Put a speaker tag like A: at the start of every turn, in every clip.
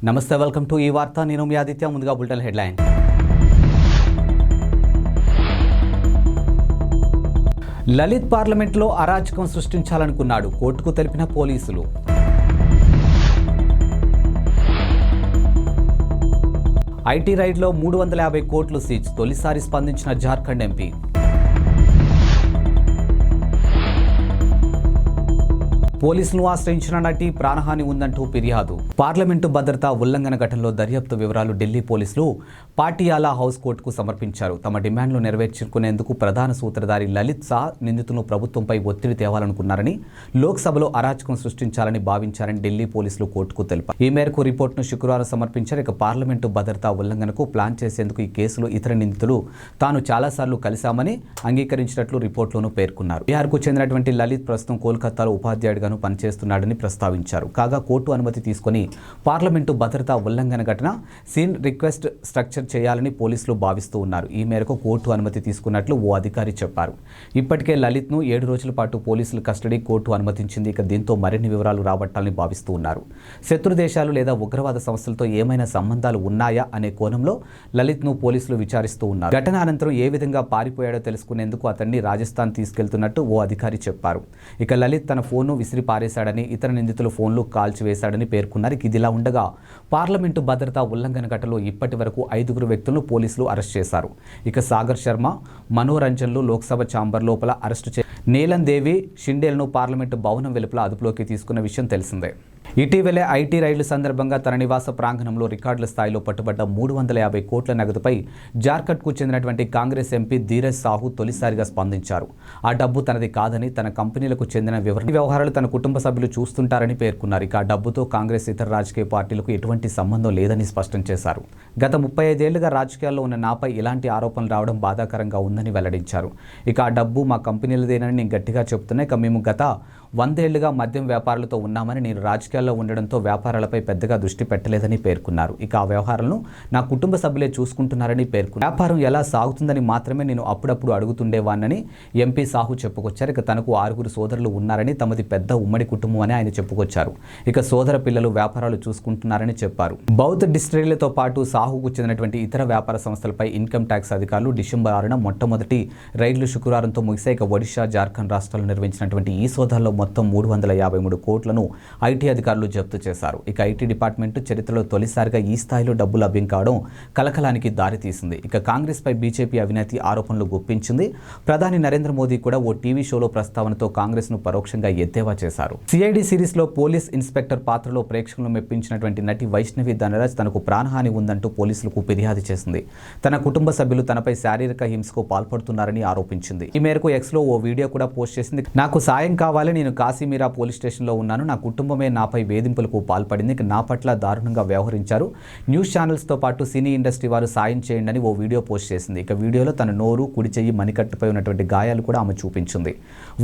A: నమస్తే, welcome to ఈ వార్త. నేను మీ ఆదిత్య. ముందుగా బులెటిన్ హెడ్లైన్. లలిత్ పార్లమెంట్లో అరాచకం సృష్టించాలనుకున్నాడు, కోర్టుకు తెలిపిన పోలీసులు. ఐటీ రైడ్లో 350 కోట్లు సీజ్, తొలిసారి స్పందించిన జార్ఖండ్ ఎంపీ. పోలీసులు ఆశ్రయించిన నటి ప్రాణహాని ఉందంటూ ఫిర్యాదు. పార్లమెంటు భద్రతా ఉల్లంఘన ఘటనలో దర్యాప్తు వివరాలు ఢిల్లీ పోలీసులు పాటియాలా హౌస్ కోర్టుకు సమర్పించారు. తమ డిమాండ్లు నెరవేర్చుకునేందుకు ప్రధాన సూత్రధారి లలిత్ సహా నిందితులను ప్రభుత్వంపై ఒత్తిడి తేవాలనుకున్నారని, లోక్సభలో అరాచకం సృష్టించాలని భావించారని ఢిల్లీ పోలీసులు కోర్టుకు తెలిపారు. ఈ మేరకు రిపోర్టును శుక్రవారం సమర్పించారు. ఇక పార్లమెంటు భద్రతా ఉల్లంఘనకు ప్లాన్ చేసేందుకు ఈ కేసులో ఇతర నిందితులు తాను చాలాసార్లు కలిశామని అంగీకరించినట్లు రిపోర్టులోనూ పేర్కొన్నారు. బీహార్కు చెందినటువంటి లలిత్ ప్రస్తుతం కోల్కతాలో ఉపాధ్యాయుడిగా పనిచేస్తున్నాడని ప్రస్తావించారు. కాగా కోర్టు అనుమతి తీసుకుని పార్లమెంటు భద్రతా ఉల్లంఘన ఘటన సీన్ రిక్వెస్ట్ స్ట్రక్చర్ చేయాలని పోలీసులు భావిస్తూ ఉన్నారు. ఈ మేరకు కోర్టు అనుమతి తీసుకున్నట్లు ఓ అధికారి చెప్పారు. ఇప్పటికే లలిత్ను 7 రోజుల పాటు పోలీసుల కస్టడీ కోర్టు అనుమతించింది. ఇక దీంతో మరిన్ని వివరాలు రాబట్టాలని భావిస్తూ ఉన్నారు. శత్రు దేశాలు లేదా ఉగ్రవాద సంస్థలతో ఏమైనా సంబంధాలు ఉన్నాయా అనే కోణంలో లలిత్ను పోలీసులు విచారిస్తూ ఉన్నారు. ఘటన అనంతరం ఏ విధంగా పారిపోయాడో తెలుసుకునేందుకు అతన్ని రాజస్థాన్ తీసుకెళ్తున్నట్టు ఓ అధికారి చెప్పారు. ఇక లలిత్ తన ఫోన్ను విసిరి పారేశాడని, ఇతర నిందితుల ఫోన్లు కాల్చివేశాడని పేర్కొన్నారు. ఇదిలా ఉండగా పార్లమెంటు భద్రతా ఉల్లంఘన ఘటనలో ఇప్పటి వరకు 5 వ్యక్తులను పోలీసులు అరెస్ట్ చేశారు. ఇక సాగర్ శర్మ, మనోరంజన్లు లోక్సభ ఛాంబర్ లోపల అరెస్టు నీలం దేవి షిండేలను పార్లమెంటు భవనం వెలుపల అదుపులోకి తీసుకున్న విషయం తెలిసిందే. ఇటీవలే ఐటీ రైళ్ల సందర్భంగా తన నివాస ప్రాంగణంలో రికార్డుల స్థాయిలో పట్టుబడ్డ 350 కోట్ల నగదుపై జార్ఖండ్కు చెందినటువంటి కాంగ్రెస్ ఎంపీ ధీరజ్ సాహు తొలిసారిగా స్పందించారు. ఆ డబ్బు తనది కాదని, తన కంపెనీలకు చెందిన వ్యవహారాలు తన కుటుంబ సభ్యులు చూస్తుంటారని పేర్కొన్నారు. ఇక ఆ డబ్బుతో కాంగ్రెస్ ఇతర రాజకీయ పార్టీలకు ఎటువంటి సంబంధం లేదని స్పష్టం చేశారు. గత 35 ఏళ్లుగా రాజకీయాల్లో ఉన్న నాపై ఇలాంటి ఆరోపణలు రావడం బాధాకరంగా ఉందని వెల్లడించారు. ఇక ఆ డబ్బు మా కంపెనీలదేనని నేను గట్టిగా చెబుతున్నా. ఇక మేము గత 100 ఏళ్లుగా మద్యం వ్యాపారులతో ఉన్నామని, నేను రాజకీయాల్లో ఉండడంతో వ్యాపారాలపై పెద్దగా దృష్టి పెట్టలేదని పేర్కొన్నారు. ఇక ఆ వ్యవహారాలను నా కుటుంబ సభ్యులే చూసుకుంటున్నారని పేర్కొన్నారు. వ్యాపారం ఎలా సాగుతుందని మాత్రమే నేను అప్పుడప్పుడు అడుగుతుండేవానని ఎంపీ సాహు చెప్పుకొచ్చారు. ఇక తనకు 6 సోదరులు ఉన్నారని, తమది పెద్ద ఉమ్మడి కుటుంబం అని ఆయన చెప్పుకొచ్చారు. ఇక సోదర పిల్లలు వ్యాపారాలు చూసుకుంటున్నారని చెప్పారు. బౌద్ధ్ డిస్టిలరీలతో పాటు సాహుకు చెందినటువంటి ఇతర వ్యాపార సంస్థలపై ఇన్కమ్ ట్యాక్స్ అధికారులు డిసెంబర్ 6న మొట్టమొదటి రైళ్లు శుక్రవారంతో ముగిశాయి. ఇక ఒడిషా, జార్ఖండ్ రాష్ట్రాలు నిర్వహించినటువంటి ఈ సోదాల్లో మొత్తం 353 కోట్లను ఐటీ అధికారులు జప్తు చేశారు. ఇక ఐటీ డిపార్ట్మెంట్ చరిత్రలో తొలిసారిగా ఈ స్థాయిలో డబ్బు లభ్యం కావడం కలకలానికి దారితీసింది. ఇక కాంగ్రెస్ పై బీజేపీ అవినీతి ఆరోపణలు గుప్పించింది. ప్రధాని నరేంద్ర మోదీ కూడా ఓ టీవీ షోలో ప్రస్తావనతో కాంగ్రెస్ ను పరోక్షంగా ఎద్దేవా చేశారు. సిఐడి సిరీస్ లో పోలీస్ ఇన్స్పెక్టర్ పాత్రలో ప్రేక్షకులను మెప్పించినటువంటి నటి వైష్ణవి ధనరాజ్ తనకు ప్రాణహాని ఉందంటూ పోలీసులకు ఫిర్యాదు చేసింది. తన కుటుంబ సభ్యులు తనపై శారీరక హింసకు పాల్పడుతున్నారని ఆరోపించింది. ఈ మేరకు ఎక్స్ లో ఓ వీడియో కూడా పోస్ట్ చేసింది. నాకు సాయం కావాలి, నేను కాశీమీరా పోలీస్ స్టేషన్లో ఉన్నాను, నా కుటుంబమే నాపై వేధింపులకు పాల్పడింది, నా పట్ల దారుణంగా వ్యవహరించారు, న్యూస్ ఛానల్స్తో పాటు సినీ ఇండస్ట్రీ వారు సాయం చేయండి అని ఓ వీడియో పోస్ట్ చేసింది. ఇక వీడియోలో తన నోరు, కుడి చెయ్యి మణికట్టుపై ఉన్నటువంటి గాయాలు కూడా ఆమె చూపించింది.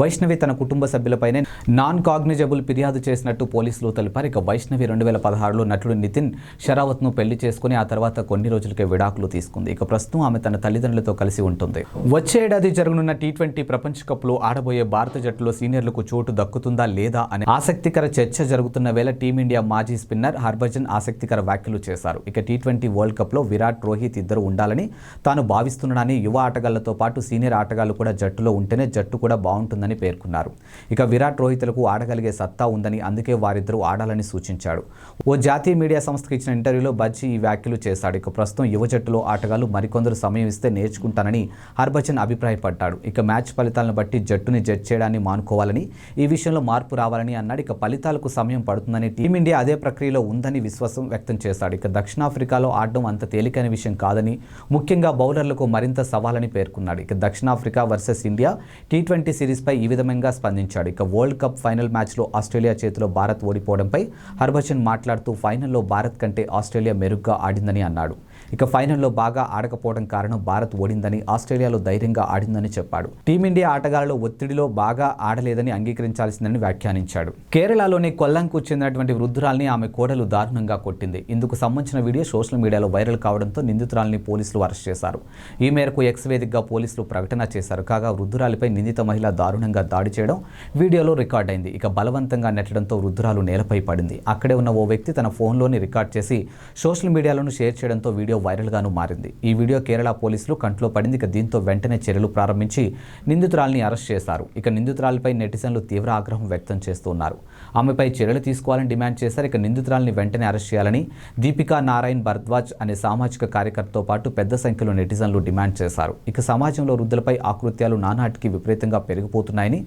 A: వైష్ణవి తన కుటుంబ సభ్యులపైనే నాన్ కాగ్నిజబుల్ ఫిర్యాదు చేసినట్టు పోలీసులు తెలిపారు. ఇక వైష్ణవి 2016లో నటుడు నితిన్ షరావత్ను పెళ్లి చేసుకుని ఆ తర్వాత కొన్ని రోజులకే విడాకులు తీసుకుంది. ఇక ప్రస్తుతం ఆమె తన తల్లిదండ్రులతో కలిసి ఉంటుంది. వచ్చే ఏడాది జరగనున్న T20 ప్రపంచ కప్లో ఆడబోయే భారత జట్టులో సీనియర్లకు చోటు దక్కుతుందా లేదా అనే ఆసక్తికర చర్చ జరుగుతున్న వేళ టీమిండియా మాజీ స్పిన్నర్ హర్భజన్ ఆసక్తికర వ్యాఖ్యలు చేశారు. ఇక T20 వరల్డ్ కప్లో విరాట్, రోహిత్ ఇద్దరు ఉండాలని తాను భావిస్తున్నానని, యువ ఆటగాళ్లతో పాటు సీనియర్ ఆటగాళ్లు కూడా జట్టులో ఉంటేనే జట్టు కూడా బాగుంటుందని పేర్కొన్నారు. ఇక విరాట్, రోహిత్లకు ఆడగలిగే సత్తా ఉందని, అందుకే వారిద్దరూ ఆడాలని సూచించాడు. ఓ జాతీయ మీడియా సంస్థకు ఇచ్చిన ఇంటర్వ్యూలో బజ్జీ ఈ వ్యాఖ్యలు చేశాడు. ఇక ప్రస్తుతం యువ జట్టులో ఆటగాళ్లు మరికొందరు సమయం ఇస్తే నేర్చుకుంటానని హర్భజన్ అభిప్రాయపడ్డాడు. ఇక మ్యాచ్ ఫలితాలను బట్టి జట్టుని జడ్జ్ చేయడాన్ని మానుకోవాలని, ఈ విషయంలో మార్పు రావాలని అన్నాడు. ఇక ఫలితాలకు సమయం పడుతుందని, టీమిండియా అదే ప్రక్రియలో ఉందని విశ్వాసం వ్యక్తం చేశాడు. ఇక దక్షిణాఫ్రికాలో ఆడడం అంత తేలికైన విషయం కాదని, ముఖ్యంగా బౌలర్లకు మరింత సవాలని పేర్కొన్నాడు. ఇక దక్షిణాఫ్రికా వర్సెస్ ఇండియా T20 సిరీస్పై ఈ విధంగా స్పందించాడు. ఇక వరల్డ్ కప్ ఫైనల్ మ్యాచ్లో ఆస్ట్రేలియా చేతిలో భారత్ ఓడిపోవడంపై హర్భజన్ మాట్లాడుతూ ఫైనల్లో భారత్ కంటే ఆస్ట్రేలియా మెరుగ్గా ఆడిందని అన్నాడు. ఇక ఫైనల్లో బాగా ఆడకపోవడం కారణం భారత్ ఓడిందని, ఆస్ట్రేలియాలో ధైర్యంగా ఆడిందని చెప్పాడు. టీమిండియా ఆటగాళ్లు ఒత్తిడిలో బాగా ఆడలేదని అంగీకరించారు. చెల్లించాల్సిందని వ్యాఖ్యానించాడు. కేరళలోని కొల్లంకు చెందినటువంటి వృద్ధురాల్ని ఆమె కోడలు దారుణంగా కొట్టింది. ఇందుకు సంబంధించిన వీడియో సోషల్ మీడియాలో వైరల్ కావడంతో నిందితురాల్ని పోలీసులు అరెస్ట్ చేశారు. ఈ మేరకు ఎక్స్ వేదికగా పోలీసులు ప్రకటన చేశారు. కాగా వృద్ధురాలిపై నిందిత మహిళ దారుణంగా దాడి చేయడం వీడియోలో రికార్డ్ అయింది. ఇక బలవంతంగా నెట్టడంతో వృద్ధురాలు నేలపై పడింది. అక్కడే ఉన్న ఓ వ్యక్తి తన ఫోన్లోని రికార్డ్ చేసి సోషల్ మీడియాలోనూ షేర్ చేయడంతో వీడియో వైరల్గాను మారింది. ఈ వీడియో కేరళ పోలీసులు కంట్లో పడింది. ఇక దీంతో వెంటనే చర్యలు ప్రారంభించి నిందితురాల్ని అరెస్ట్ చేశారు. ఇక నిందితురాలిపై నెటిజన్లు తీవ్ర ఆగ్రహం వ్యక్తం చేస్తున్నారు. ఆమెపై చర్యలు తీసుకోవాలని డిమాండ్ చేశారు. ఇక నిందితురాల్ని వెంటనే అరెస్ట్ చేయాలని దీపికా నారాయణ్ భరద్వాజ్ అనే సామాజిక కార్యకర్తతో పాటు పెద్ద సంఖ్యలో నెటిజన్లు డిమాండ్ చేశారు. ఇక సమాజంలో వృద్ధులపై ఆకృత్యాలు నానాటికి విపరీతంగా పెరిగిపోతున్నాయని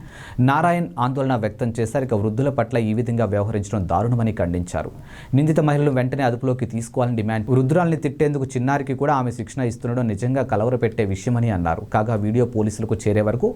A: నారాయణ్ ఆందోళన వ్యక్తం చేశారు. ఇక వృద్ధుల పట్ల ఈ విధంగా వ్యవహరించడం దారుణమని ఖండించారు. నిందిత మహిళలు వెంటనే అదుపులోకి తీసుకోవాలని డిమాండ్. వృద్ధురాల్ని తిట్టేందుకు చిన్నారికి కూడా ఆమె శిక్షణ ఇస్తుండడం నిజంగా కలవరపెట్టే విషయమని అన్నారు. కాగా వీడియో పోలీసులకు చేరే వరకు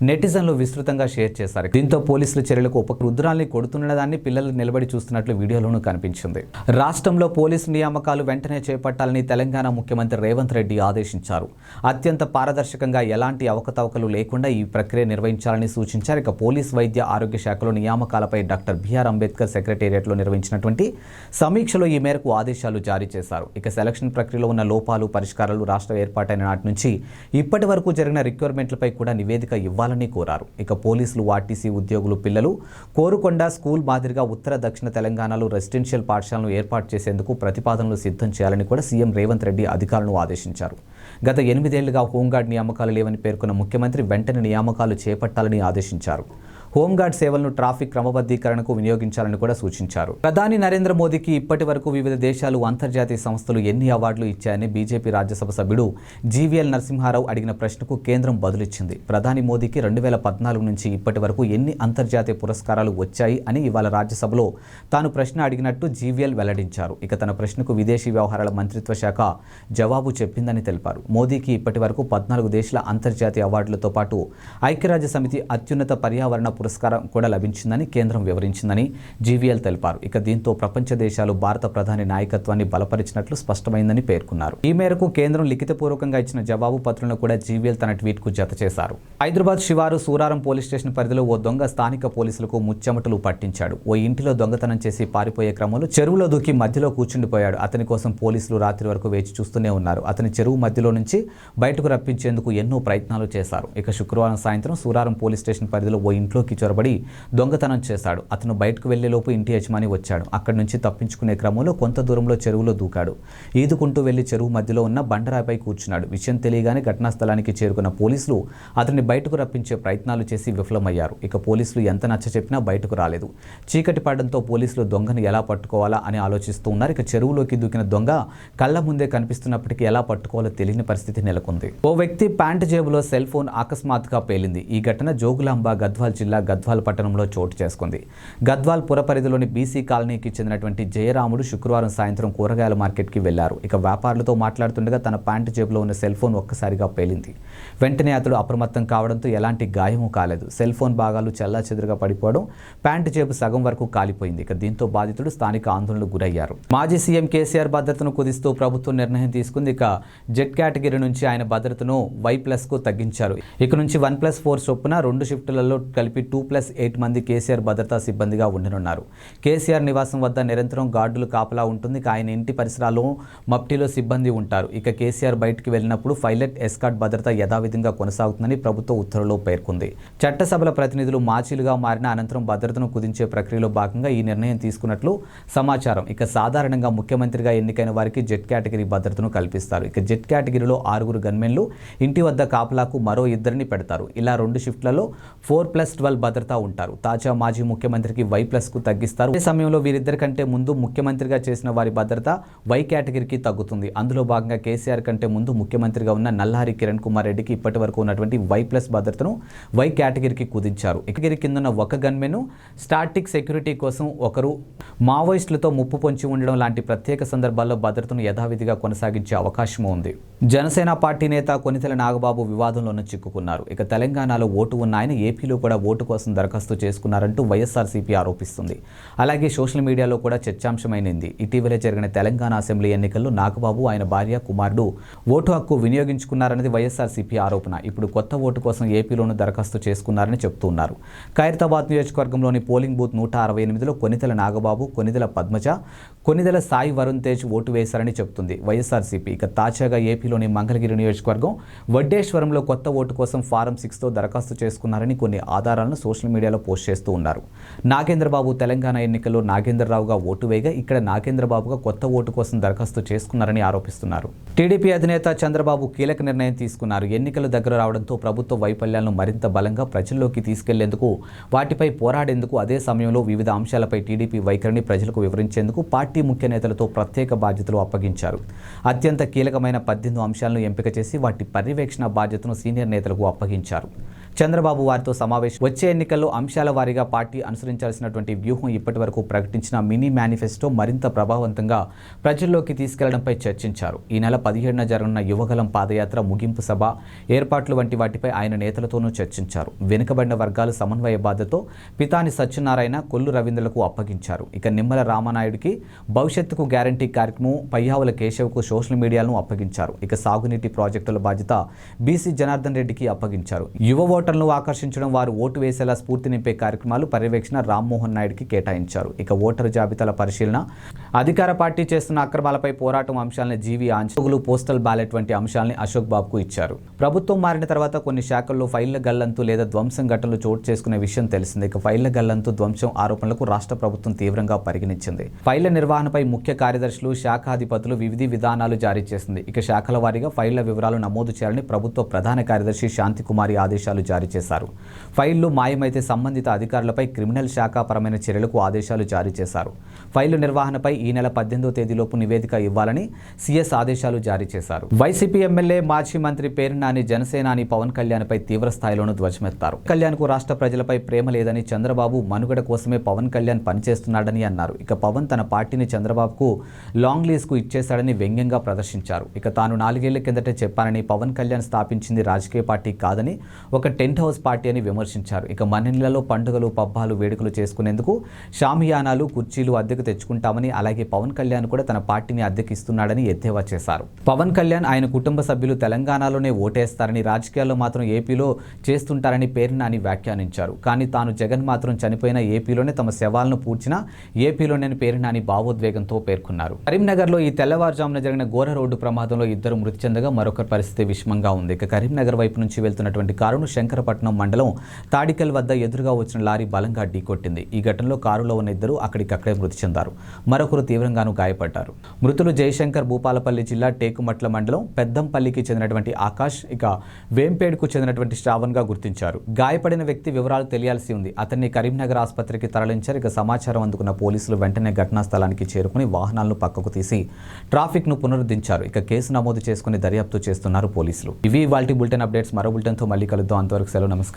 A: నెటిజన్లు విస్తృతంగా షేర్ చేశారు. దీంతో పోలీసుల చర్యలకు వృద్ధురాల్ని కొడుతున్నదాన్ని పిల్లలు నిలబడి చూస్తున్నట్లు వీడియోలోనూ కనిపించింది. రాష్ట్రంలో పోలీసు నియామకాలు వెంటనే చేపట్టాలని తెలంగాణ ముఖ్యమంత్రి రేవంత్ రెడ్డి ఆదేశించారు. అత్యంత పారదర్శకంగా ఎలాంటి అవకతవకలు లేకుండా ఈ ప్రక్రియ నిర్వహించాలని సూచించారు. ఇక పోలీస్ వైద్య ఆరోగ్య శాఖలో నియామకాలపై డాక్టర్ బిఆర్ అంబేద్కర్ సెక్రటేరియట్లో నిర్వహించినటువంటి సమీక్షలో ఈ మేరకు ఆదేశాలు జారీ చేశారు. ఇక సెలక్షన్ ప్రక్రియలో ఉన్న లోపాలు పరిష్కారాలు రాష్ట్రం ఏర్పాటైన నాటి నుంచి ఇప్పటి వరకు జరిగిన రిక్వైర్మెంట్లపై కూడా నివేదిక ఇవ్వాలని కోరారు. ఇక పోలీసులు ఆర్టీసీ ఉద్యోగులు పిల్లలు కోరుకొండ స్కూల్ మాదిరిగా ఉత్తర దక్షిణ తెలంగాణలో రెసిడెన్షియల్ పాఠశాలను ఏర్పాటు చేసేందుకు ప్రతిపాదనలు సిద్ధం చేయాలని కూడా సీఎం రేవంత్ రెడ్డి అధికారులను ఆదేశించారు. గత 8 ఏళ్లుగా హోంగార్డ్ నియామకాలు లేవని పేర్కొన్న ముఖ్యమంత్రి వెంటనే నియామకాలు చేపట్టాలని ఆదేశించారు. హోంగార్డ్ సేవలను ట్రాఫిక్ క్రమబద్ధీకరణకు వినియోగించాలని కూడా సూచించారు. ప్రధాని నరేంద్ర మోదీకి ఇప్పటి వరకు వివిధ దేశాలు అంతర్జాతీయ సంస్థలు ఎన్ని అవార్డులు ఇచ్చాయని బీజేపీ రాజ్యసభ సభ్యుడు జీవీఎల్ నరసింహారావు అడిగిన ప్రశ్నకు కేంద్రం బదులిచ్చింది. ప్రధాని మోదీకి 2014 నుంచి ఇప్పటి వరకు ఎన్ని అంతర్జాతీయ పురస్కారాలు వచ్చాయి అని ఇవాళ రాజ్యసభలో తాను ప్రశ్న అడిగినట్టు జీవీఎల్ వెల్లడించారు. ఇక తన ప్రశ్నకు విదేశీ వ్యవహారాల మంత్రిత్వ శాఖ జవాబు చెప్పిందని తెలిపారు. మోదీకి ఇప్పటి వరకు 14 దేశాల అంతర్జాతీయ అవార్డులతో పాటు ఐక్యరాజ్య సమితి అత్యున్నత పర్యావరణ పురస్కారం కూడా లభించిందని కేంద్రం వివరించిందని జీవీఎల్ తెలిపారు. ఇక దీంతో ప్రపంచ దేశాలు భారత ప్రధాని నాయకత్వాన్ని బలపరిచినట్లు స్పష్టమైందని పేర్కొన్నారు. ఈ మేరకు కేంద్రం లిఖితపూర్వకంగా ఇచ్చిన జవాబు పత్రాలను కూడా జీవీఎల్ తన ట్వీట్కు జత చేశారు. హైదరాబాద్ శివారు సూరారం పోలీస్ స్టేషన్ పరిధిలో ఓ దొంగ స్థానిక పోలీసులకు ముచ్చెమటలు పట్టించాడు. ఓ ఇంటిలో దొంగతనం చేసి పారిపోయే క్రమంలో చెరువులో దూకి మధ్యలో కూర్చుండిపోయాడు. అతని కోసం పోలీసులు రాత్రి వరకు వేచి చూస్తూనే ఉన్నారు. అతని చెరువు మధ్యలో నుంచి బయటకు రప్పించేందుకు ఎన్నో ప్రయత్నాలు చేశారు. ఇక శుక్రవారం సాయంత్రం సూరారం పోలీస్ స్టేషన్ పరిధిలో ఓ ఇంట్లోకి చొరబడి దొంగతనం చేశాడు. అతను బయటకు వెళ్లేలోపు ఇంటి యజమాని వచ్చాడు. అక్కడి నుంచి తప్పించుకునే క్రమంలో కొంత దూరంలో చెరువులో దూకాడు. ఈదుకుంటూ వెళ్లి చెరువు మధ్యలో ఉన్న బండరాయిపై కూర్చున్నాడు. విషయం తెలియగానే ఘటనా స్థలానికి చేరుకున్న పోలీసులు అతన్ని బయటకు రప్పించే ప్రయత్నాలు చేసి విఫలమయ్యారు. ఇక పోలీసులు ఎంత నచ్చ చెప్పినా బయటకు రాలేదు. చీకటి పడడంతో పోలీసులు దొంగను ఎలా పట్టుకోవాలా అని ఆలోచిస్తూ ఉన్నారు. ఇక చెరువులోకి దూకిన దొంగ కళ్ల ముందే కనిపిస్తున్నప్పటికీ ఎలా పట్టుకోవాలో తెలియని పరిస్థితి నెలకొంది. ఓ వ్యక్తి ప్యాంటు జేబులో సెల్ ఫోన్ అకస్మాత్తుగా పేలింది. ఈ ఘటన జోగులాంబ గద్వాల్ జిల్లా గద్వాల్ పట్టణంలో చోటు చేసుకుంది. గద్వాల్ పుర పరిధిలోని బీసీ కాలనీకి చెందినటువంటి జయరాముడు శుక్రవారం సాయంత్రం కూరగాయల మార్కెట్కి వెళ్లారు. ఇక వ్యాపారులతో మాట్లాడుతుండగా తన ప్యాంటు జేబులో ఉన్న సెల్ ఫోన్ ఒక్కసారిగా పేలింది. వెంటనే అతడు అప్రమత్తం కావడంతో ఎలాంటి గాయమూ కాలేదు. సెల్ ఫోన్ భాగాలు చెల్లాచెదురుగా పడిపోవడం, ప్యాంటు జేబు సగం వరకు కాలిపోయింది. ఇక దీంతో బాధితుడు స్థానిక ఆందోళనకు గురయ్యారు. మాజీ సీఎం కేసీఆర్ భద్రతను కుదిస్తూ ప్రభుత్వం నిర్ణయం తీసుకుంది. ఇక జెడ్ కేటగిరీ నుంచి ఆయన భద్రతను Y+కు తగ్గించారు. ఇక నుంచి 1+4 చొప్పున 2 షిఫ్టులలో కలిపి 2+8 మంది కేసీఆర్ భద్రతా సిబ్బందిగా ఉండనున్నారు. కేసీఆర్ నివాసం వద్ద నిరంతరం గార్డులు కాపలా ఉంటుంది. ఆయన ఇంటి పరిసరాల్లో మప్టీలో సిబ్బంది ఉంటారు. ఇక కేసీఆర్ బయటికి వెళ్ళినప్పుడు పైలట్ ఎస్కార్ట్ భద్రత యథావిధంగా కొనసాగుతుందని ప్రభుత్వ ఉత్తర్వులో పేర్కొంది. చట్టసభల ప్రతినిధులు మాజీలుగా మారిన అనంతరం భద్రతను కుదించే ప్రక్రియలో భాగంగా ఈ నిర్ణయం తీసుకున్నట్లు సమాచారం. ఇక సాధారణంగా ముఖ్యమంత్రిగా ఎన్నికైన వారికి జెడ్ కేటగిరీ భద్రతను కల్పిస్తారు. ఇక జెడ్ కేటగిరీలో 6 గన్మెన్లు ఇంటి వద్ద కాపలాకు మరో 2 పెడతారు. ఇలా 2 షిఫ్ట్లలో 4+12 భద్రతా ఉంటారు. తాజా మాజీ ముఖ్యమంత్రికి Y+కు తగ్గిస్తారు. ఈ సమయంలో వీరిద్దరి కంటే ముందు ముఖ్యమంత్రిగా చేసిన వారి భద్రత Y కేటగిరీకి తగ్గుతుంది. అందులో భాగంగా కేసీఆర్ కంటే ముందు ముఖ్యమంత్రిగా ఉన్న నల్లారి కిరణ్ కుమార్ రెడ్డికి ఇప్పటి వరకు ఉన్నటువంటి Y+ భద్రతను Y కేటగిరీకి కుదించారు. కేటగిరీ కింద ఉన్న ఒక గన్మెన్ స్టాటిక్ సెక్యూరిటీ కోసం ఒకరు, మావోయిస్టులతో ముప్పు పొంచి ఉండడం లాంటి ప్రత్యేక సందర్భాల్లో భద్రతను యథావిధిగా కొనసాగించే అవకాశం ఉంది. జనసేన పార్టీ నేత కొనితెల నాగబాబు వివాదంలోనూ చిక్కుకున్నారు. ఇక తెలంగాణలో ఓటు ఉన్న ఆయన ఏపీలో కూడా ఓటు కోసం దరఖాస్తు చేసుకున్నారంటూ వైఎస్ఆర్సీపీ ఆరోపిస్తుంది. అలాగే సోషల్ మీడియాలో కూడా చర్చాంశమైంది. ఇటీవలే జరిగిన తెలంగాణ అసెంబ్లీ ఎన్నికల్లో నాగబాబు ఆయన భార్య కుమారుడు ఓటు హక్కు వినియోగించుకున్నారన్నది వైఎస్ఆర్సీపీ ఆరోపణ. ఇప్పుడు కొత్త ఓటు కోసం ఏపీలోనూ దరఖాస్తు చేసుకున్నారని చెబుతున్నారు. ఖైరతాబాద్ నియోజకవర్గంలోని పోలింగ్ బూత్ 168లో కొనిదెల నాగబాబు, కొనిదెల పద్మజ, కొనిదెల సాయి వరుణ్ తేజ్ ఓటు వేశారని చెబుతుంది వైఎస్ఆర్సీపీ. ఇక తాజాగా ఏపీలోని మంగళగిరి నియోజకవర్గం వడ్డేశ్వరంలో కొత్త ఓటు కోసం ఫారం 6తో దరఖాస్తు చేసుకున్నారని కొన్ని ఆధారాలను సోషల్ మీడియాలో పోస్ట్ చేస్తూ ఉన్నారు. నాగేంద్రబాబు తెలంగాణ ఎన్నికల్లో నాగేంద్రరావుగా ఓటు వేయగా ఇక్కడ నాగేంద్రబాబుగా కొత్త ఓటు కోసం దరఖాస్తు చేసుకున్నారని ఆరోపిస్తున్నారు. టీడీపీ అధినేత చంద్రబాబు కీలక నిర్ణయం తీసుకున్నారు. ఎన్నికలు దగ్గర రావడంతో ప్రభుత్వ వైఫల్యాలను మరింత బలంగా ప్రజల్లోకి తీసుకెళ్లేందుకు, వాటిపై పోరాడేందుకు, అదే సమయంలో వివిధ అంశాలపై టీడీపీ వైఖరిని ప్రజలకు వివరించేందుకు పార్టీ ముఖ్య నేతలతో ప్రత్యేక బాధ్యతలు అప్పగించారు. అత్యంత కీలకమైన 18 అంశాలను ఎంపిక చేసి వాటి పర్యవేక్షణ బాధ్యతను సీనియర్ నేతలకు అప్పగించారు. చంద్రబాబు వారితో సమావేశం వచ్చే ఎన్నికల్లో అంశాల వారీగా పార్టీ అనుసరించాల్సినటువంటి వ్యూహం, ఇప్పటివరకు ప్రకటించిన మినీ మేనిఫెస్టో మరింత ప్రభావవంతంగా ప్రజల్లోకి తీసుకెళ్లడంపై చర్చించారు. ఈ నెల 17న జరగనున్న యువగలం పాదయాత్ర ముగింపు సభ ఏర్పాట్లు వంటి వాటిపై ఆయన నేతలతోనూ చర్చించారు. వెనుకబడిన వర్గాల సమన్వయ బాధ్యతతో పితాని సత్యనారాయణ, కొల్లు రవీంద్రలకు అప్పగించారు. ఇక నిమ్మల రామానాయుడికి భవిష్యత్తుకు గ్యారంటీ కార్యక్రమం, పయ్యావుల కేశవ్కు సోషల్ మీడియాలను అప్పగించారు. ఇక సాగునీటి ప్రాజెక్టుల బాధ్యత బీసీ జనార్దన్ రెడ్డికి అప్పగించారు. యువ ఓటర్లను ఆకర్షించడం, వారు ఓటు వేసేలా స్ఫూర్తి నింపే కార్యక్రమాలు పర్యవేక్షణ రామ్మోహన్ నాయుడికి కేటాయించారు. ఇక ఓటరు జాబితాల పరిశీలన, అధికార పార్టీ చేస్తున్న అక్రమాలపై పోరాటం అంశాలను జీవీ ఆంచోగులు, పోస్టల్ బ్యాలెట్ వంటి అంశాలని అశోక్ బాబుకు ఇచ్చారు. ప్రభుత్వం మారిన తర్వాత కొన్ని శాఖల్లో ఫైళ్ల గల్లంతు లేదా ధ్వంసం ఘటనలు చోటు చేసుకునే విషయం తెలిసిందే. ఇక ఫైళ్ల గల్లంతు, ధ్వంసం ఆరోపణలకు రాష్ట్ర ప్రభుత్వం తీవ్రంగా పరిగణించింది. ఫైళ్ల నిర్వహణపై ముఖ్య కార్యదర్శులు, శాఖాధిపతులు వివిధ విధానాలు జారీ చేసింది. ఇక శాఖల వారీగా ఫైళ్ల వివరాలు నమోదు చేయాలని ప్రభుత్వ ప్రధాన కార్యదర్శి శాంతికుమారి ఆదేశాలు జారీ చేశారు. ఫైళ్లు మాయమైతే సంబంధిత అధికారులపై క్రిమినల్ శాఖాపరమైన చర్యలకు ఆదేశాలు జారీ చేశారు. ఫైళ్లు నిర్వహణపై ఈ నెల 18వ తేదీలోపు నివేదిక ఇవ్వాలని సీఎస్ ఆదేశాలు జారీ చేశారు. వైసీపీ ఎమ్మెల్యే, మాజీ మంత్రి పేర్నాని జనసేనాని పవన్ కళ్యాణ్పై తీవ్ర స్థాయిలోనూ ధ్వజమెత్తారు. కళ్యాణ్కు రాష్ట్ర ప్రజలపై ప్రేమ లేదని, చంద్రబాబు మనుగడ కోసమే పవన్ కళ్యాణ్ పనిచేస్తున్నాడని అన్నారు. ఇక పవన్ తన పార్టీని చంద్రబాబుకు లాంగ్ లీజ్కు ఇచ్చేశాడని వ్యంగ్యంగా ప్రదర్శించారు. ఇక తాను 4 ఏళ్ల కిందటే చెప్పానని, పవన్ కళ్యాణ్ స్థాపించింది రాజకీయ పార్టీ కాదని, ఒక టెంట్ హౌస్ పార్టీ అని విమర్శించారు. ఇక మన్నెళ్లలో పండుగలు, పబ్బాలు, వేడుకలు చేసుకునేందుకు షామియానాలు, కుర్చీలు అద్దెకు తెచ్చుకుంటామని, అలాగే పవన్ కళ్యాణ్ కూడా తన పార్టీని అద్దెకి ఇస్తున్నాడని ఎద్దేవా చేశారు. పవన్ కళ్యాణ్, ఆయన కుటుంబ సభ్యులు తెలంగాణలోనే ఓటేస్తారని, రాజకీయాల్లో మాత్రం ఏపీలో చేస్తుంటారని పేర్నాని వ్యాఖ్యానించారు. కానీ తాను జగన్ మాత్రం చనిపోయిన ఏపీలోనే, తమ శవాలను పూడ్చిన ఏపీలోనే పేర్నాని భావోద్వేగంతో పేర్కొన్నారు. కరీంనగర్లో ఈ తెల్లవారుజామున జరిగిన ఘోర రోడ్డు ప్రమాదంలో 2 మృతి చెందగా మరొకరి పరిస్థితి విషమంగా ఉంది. ఇక కరీంనగర్ వైపు నుంచి వెళ్తున్నటువంటి కారును శంకరపట్నం మండలం తాడికల్ వద్ద ఎదురుగా వచ్చిన లారీ బలంగా ఢీకొట్టింది. ఈ ఘటనలో కారులో ఉన్న 2 అక్కడికక్కడే మృతి చెందారు. మరొకరు తీవ్రంగానూ గాయపడ్డారు. మృతులు జయశంకర్, భూపాలపల్లి జిల్లా టేకుమట్ల మండలం పెద్దంపల్లికి చెందినటువంటి ఆకాష్, ఇక వేంపేడ్కు చెందినటువంటి శ్రావణ్గా గుర్తించారు. గాయపడిన వ్యక్తి వివరాలు తెలియాల్సి ఉంది. అతన్ని కరీంనగర్ ఆసుపత్రికి తరలించారు. ఇక సమాచారం అందుకున్న పోలీసులు వెంటనే ఘటనా స్థలానికి చేరుకుని వాహనాలను పక్కకు తీసి ట్రాఫిక్ను పునరుద్ధరించారు. ఇక కేసు నమోదు చేసుకుని దర్యాప్తు చేస్తున్నారు పోలీసులు. ఇవి ఇవాల్టి బులెటిన్ అప్డేట్స్. మరో బులెటిన్తో మళ్ళీ కలుద్దాం. అంతవరకు సెలవు. నమస్కారం.